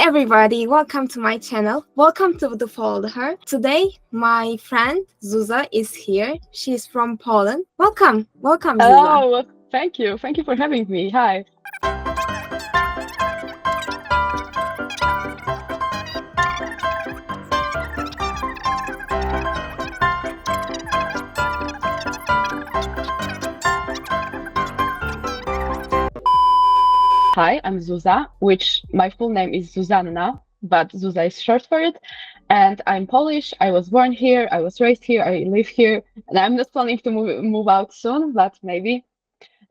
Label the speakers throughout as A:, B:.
A: everybody, welcome to my channel. Welcome to the Follow Her. Today, my friend Zuza is here. She's from Poland. Welcome, Zuza.
B: Oh, thank you. Thank you for having me. Hi. Hi, I'm Zuza, which my full name is Zuzanna, but Zuza is short for it. And I'm Polish. I was born here. I was raised here. I live here. And I'm not planning to move out soon, but maybe.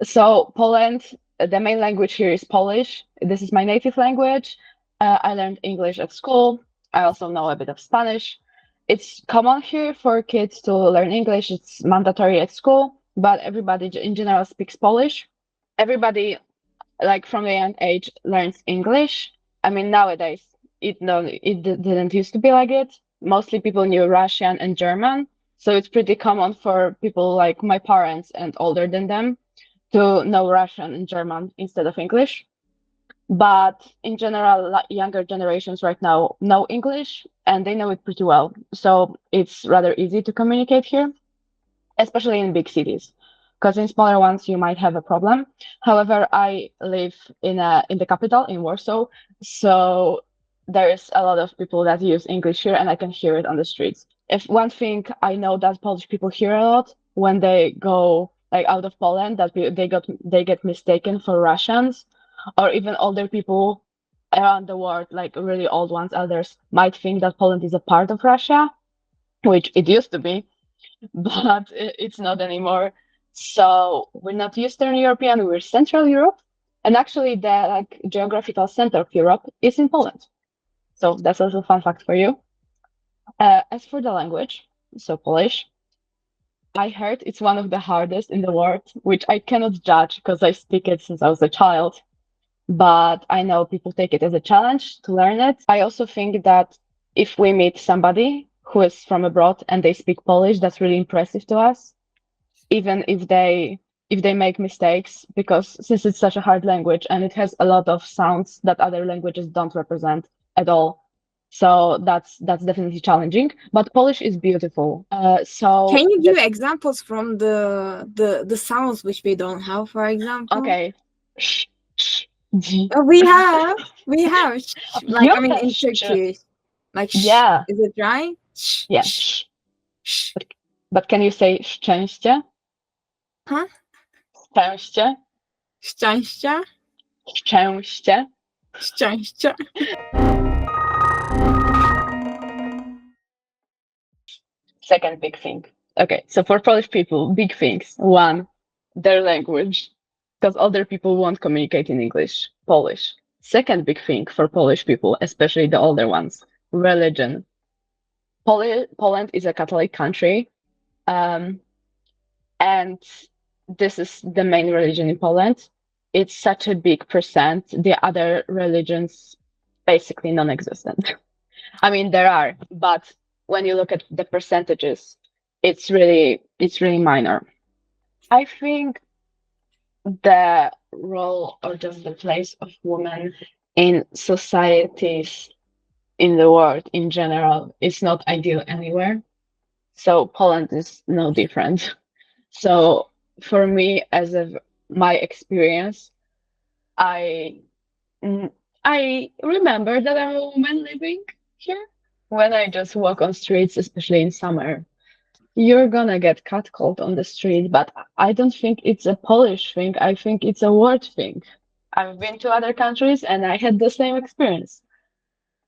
B: So Poland, the main language here is Polish. This is my native language. I learned English at school. I also know a bit of Spanish. It's common here for kids to learn English. It's mandatory at school, but everybody in general speaks Polish. Everybody, like from a young age, learns English. I mean, nowadays it didn't used to be like it. Mostly people knew Russian and German, so it's pretty common for people like my parents and older than them to know Russian and German instead of English. But in general, younger generations right now know English and they know it pretty well. So it's rather easy to communicate here, especially in big cities. Because in smaller ones you might have a problem. However, I live in the capital in Warsaw, so there's a lot of people that use English here, and I can hear it on the streets. If one thing I know that Polish people hear a lot when they go like out of Poland, that they get mistaken for Russians, or even older people around the world, like really old ones, elders, might think that Poland is a part of Russia, which it used to be, but it's not anymore. So we're not Eastern European, we're Central Europe. And actually the geographical center of Europe is in Poland. So that's also a fun fact for you. As for the language, so Polish, I heard it's one of the hardest in the world, which I cannot judge because I speak it since I was a child. But I know people take it as a challenge to learn it. I also think that if we meet somebody who is from abroad and they speak Polish, that's really impressive to us, even if they make mistakes, because since it's such a hard language and it has a lot of sounds that other languages don't represent at all. So that's definitely challenging, but Polish is beautiful. So
A: Can you give examples from the sounds which we don't have, for example?
B: Okay. Sh, sh, g.
A: We have like
B: You
A: I mean
B: have
A: in
B: sh.
A: Turkish, like
B: Yeah.
A: is it right?
B: Yeah. Sh. But can you say szczęście?
A: Huh?
B: Szczęście?
A: Szczęścia?
B: Szczęście?
A: Szczęścia.
B: Second big thing. Okay, so for Polish people, big things. One, their language, because older people won't communicate in English, Polish. Second big thing for Polish people, especially the older ones, religion. Poland is a Catholic country, and this is the main religion in Poland. It's such a big percent. The other religions basically non-existent. I mean, there are, but when you look at the percentages, it's really minor. I think the role or just the place of women in societies in the world in general is not ideal anywhere. So Poland is no different. So for me, as of my experience, I I remember that I'm a woman living here. When I just walk on streets, especially in summer, you're gonna get catcalled on the street, but I don't think it's a Polish thing. I think it's a world thing. I've been to other countries and I had the same experience,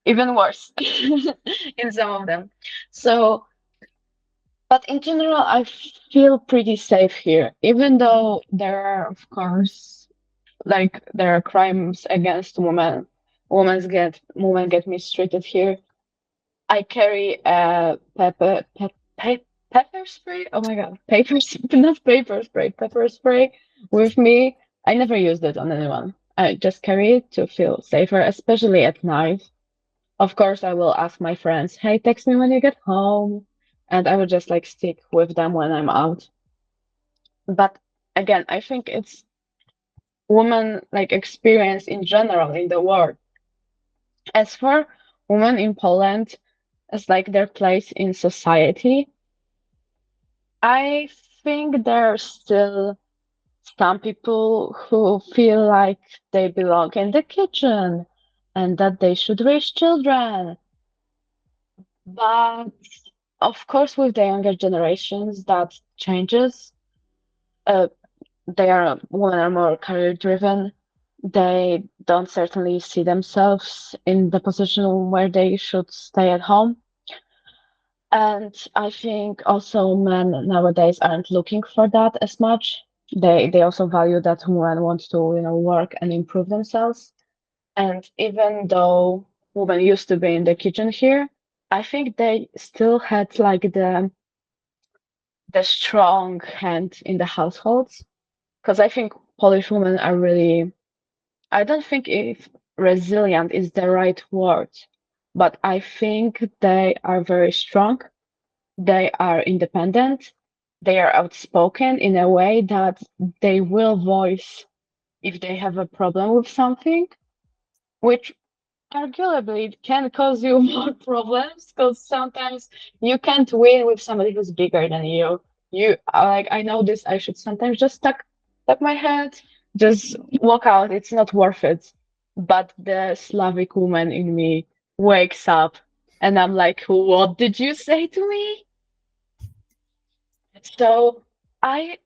B: even worse in some of them. So, but in general, I feel pretty safe here, even though there are, of course, like there are crimes against women. Women get mistreated here. I carry a pepper spray. Oh my God, not paper spray, pepper spray with me. I never used it on anyone. I just carry it to feel safer, especially at night. Of course, I will ask my friends, "Hey, text me when you get home," and I will just like stick with them when I'm out. But again, I think it's women like experience in general in the world As for women in Poland, as like their place in society, I think there are still some people who feel like they belong in the kitchen and that they should raise children. But of course, with the younger generations, that changes. Uh, women are more career driven. They don't certainly see themselves in the position where they should stay at home. And I think also men nowadays aren't looking for that as much. They also value that women want to, work and improve themselves. And even though women used to be in the kitchen here, I think they still had like the strong hand in the households. Because I think Polish women are really, I don't think if resilient is the right word, but I think they are very strong. They are independent. They are outspoken in a way that they will voice if they have a problem with something, which arguably can cause you more problems because sometimes you can't win with somebody who's bigger than you. You are like, I know this, I should sometimes just tuck my head, just walk out. It's not worth it. But the Slavic woman in me wakes up and I'm like, what did you say to me? So I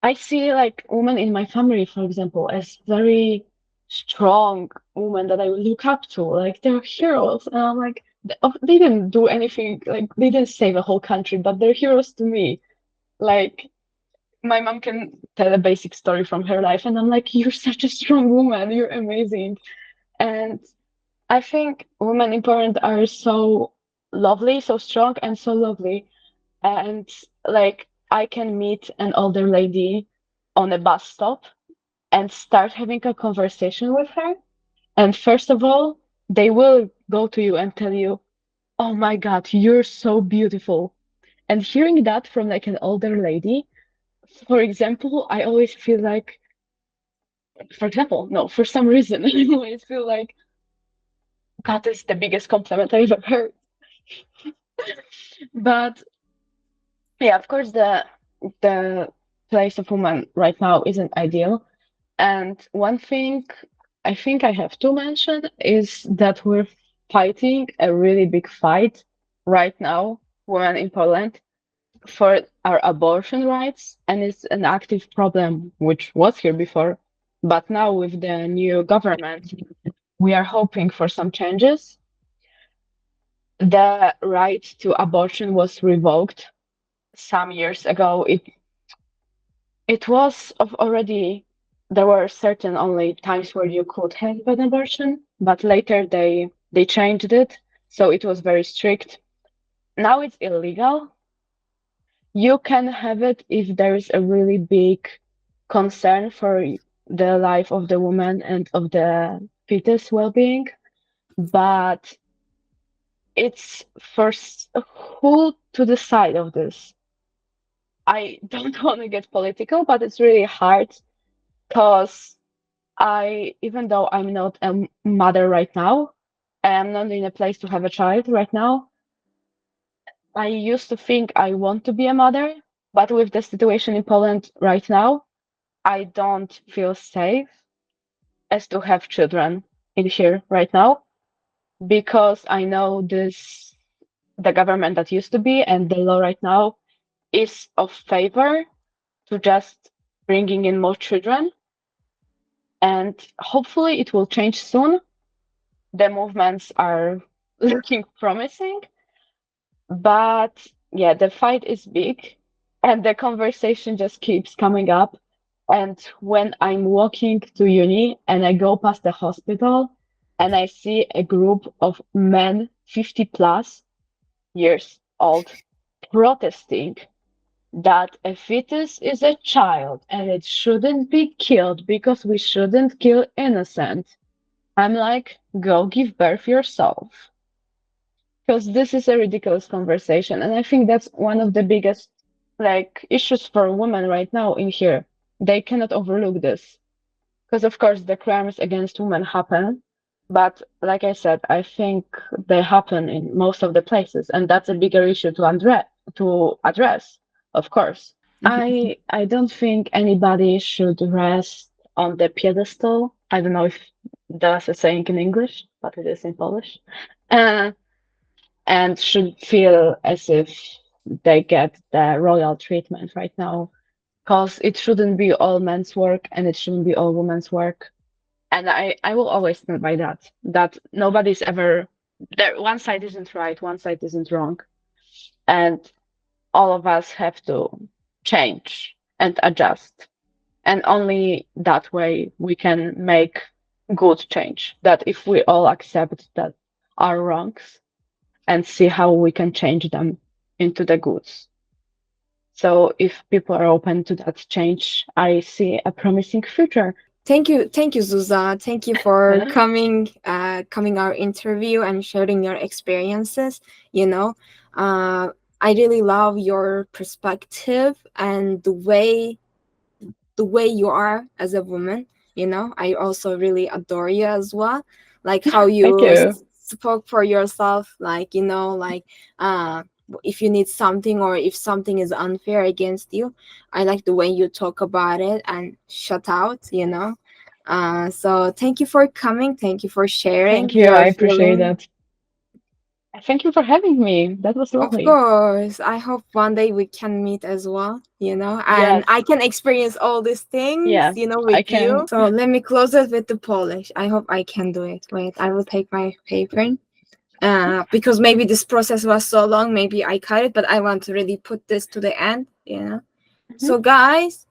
B: I see like women in my family, for example, as very strong women that I look up to. Like they're heroes, and I'm like, they didn't do anything. Like they didn't save a whole country, but they're heroes to me. Like my mom can tell a basic story from her life, and I'm like, you're such a strong woman. You're amazing. And I think women in Poland are so lovely, so strong, and so lovely. And like I can meet an older lady on a bus stop and start having a conversation with her. And first of all, they will go to you and tell you, "Oh my God, you're so beautiful." And hearing that from like an older lady, for example, I always feel like, for example, no, for some reason, I always feel like that is the biggest compliment I've ever heard. But yeah, of course, the place of woman right now isn't ideal. And one thing I think I have to mention is that we're fighting a really big fight right now, women in Poland, for our abortion rights. And it's an active problem, which was here before. But now with the new government, we are hoping for some changes. The right to abortion was revoked some years ago. It was of already, there were certain only times where you could have an abortion, but later they changed it, so it was very strict. Now it's illegal. You can have it if there is a really big concern for the life of the woman and of the fetus well-being, but it's for who to decide of this. I don't want to get political, but it's really hard because even though I'm not a mother right now, I'm not in a place to have a child right now. I used to think I want to be a mother, but with the situation in Poland right now, I don't feel safe as to have children in here right now because I know the government that used to be and the law right now is of favor to just bringing in more children, and hopefully it will change soon. The movements are looking promising, but yeah, the fight is big and the conversation just keeps coming up. And when I'm walking to uni and I go past the hospital and I see a group of men 50 plus years old protesting that a fetus is a child and it shouldn't be killed because we shouldn't kill innocent, I'm like, go give birth yourself. Because this is a ridiculous conversation. And I think that's one of the biggest like issues for women right now in here. They cannot overlook this. Because of course the crimes against women happen, But like I said, I think they happen in most of the places, and that's a bigger issue to address, of course. I don't think anybody should rest on the pedestal. I don't know if that's a saying in English, but it is in Polish. Uh, and should feel as if they get the royal treatment right now, because it shouldn't be all men's work and it shouldn't be all women's work. And I will always stand by that, that nobody's ever there. One side isn't right, one side isn't wrong. And all of us have to change and adjust. And only that way we can make good change. That if we all accept that our wrongs and see how we can change them into the goods. So if people are open to that change, I see a promising future.
A: Thank you, Zuza. Thank you for coming our interview and sharing your experiences. I really love your perspective and the way you are as a woman. I also really adore you as well. Like how
B: Thank you.
A: spoke for yourself. If you need something or if something is unfair against you, I like the way you talk about it and shut out. So thank you for coming. Thank you for sharing.
B: Thank you.
A: your
B: I appreciate
A: feelings.
B: that. Thank you for having me. That was
A: Of
B: lovely.
A: course. I hope one day we can meet as well, and
B: Yes.
A: I can experience all these things,
B: Yes,
A: with
B: I can.
A: you. So let me close it with the Polish. I hope I can do it. Wait, I will take my paper. Because maybe this process was so long, maybe I cut it, but I want to really put this to the end, So guys,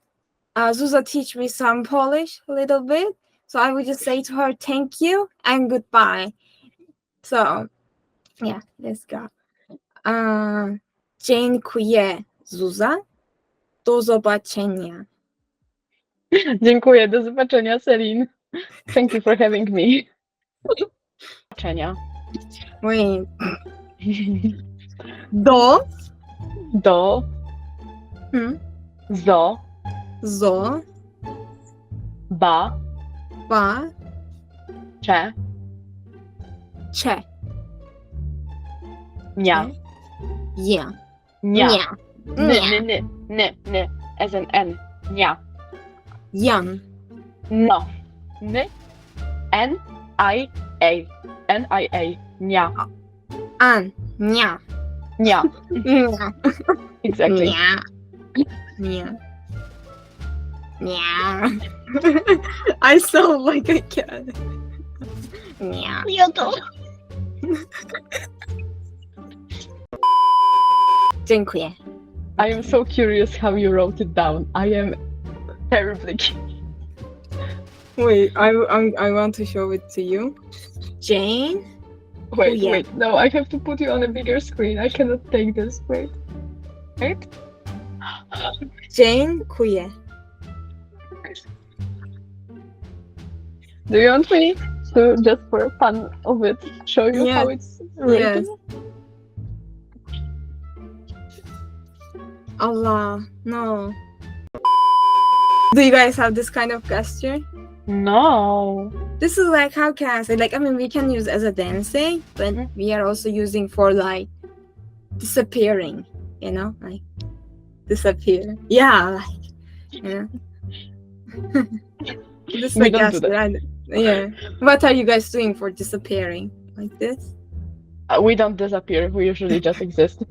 A: Zuza teach me some Polish a little bit. So I would just say to her, thank you and goodbye. So yeah, let's go. Dziękuję, Zuza. Do zobaczenia.
B: Dziękuję. Do zobaczenia, Celine. Thank you for having me. Do zobaczenia.
A: Wait. Do.
B: Do. Zo.
A: Zo.
B: Ba.
A: Ba.
B: Cze.
A: Cze.
B: Nia.
A: Ja.
B: Nia.
A: Nia.
B: N. As an N. Nia.
A: Jan.
B: No. N. N-I-A. N-I-A. Nia.
A: An. Nia.
B: Nia.
A: Nia.
B: Exactly.
A: Nia. Nia. Nia. I sound like a cat. Nia. Dziękuję.
B: I am so curious how you wrote it down. I am terribly
A: Wait, I want to show it to you. Jane.
B: Wait, no, I have to put you on a bigger screen. I cannot take this. Wait.
A: Dziękuję.
B: Do you want me to, just for fun of it, show you
A: Yes.
B: how it's written?
A: Yes. Allah, no. Do you guys have this kind of gesture?
B: No.
A: This is like, how can I say, like, I mean, we can use as a dancing, but we are also using for like disappearing, like disappear. Yeah, like, this is
B: We
A: a
B: don't do
A: gesture. Yeah. What are you guys doing for disappearing? Like this?
B: We don't disappear. We usually just exist.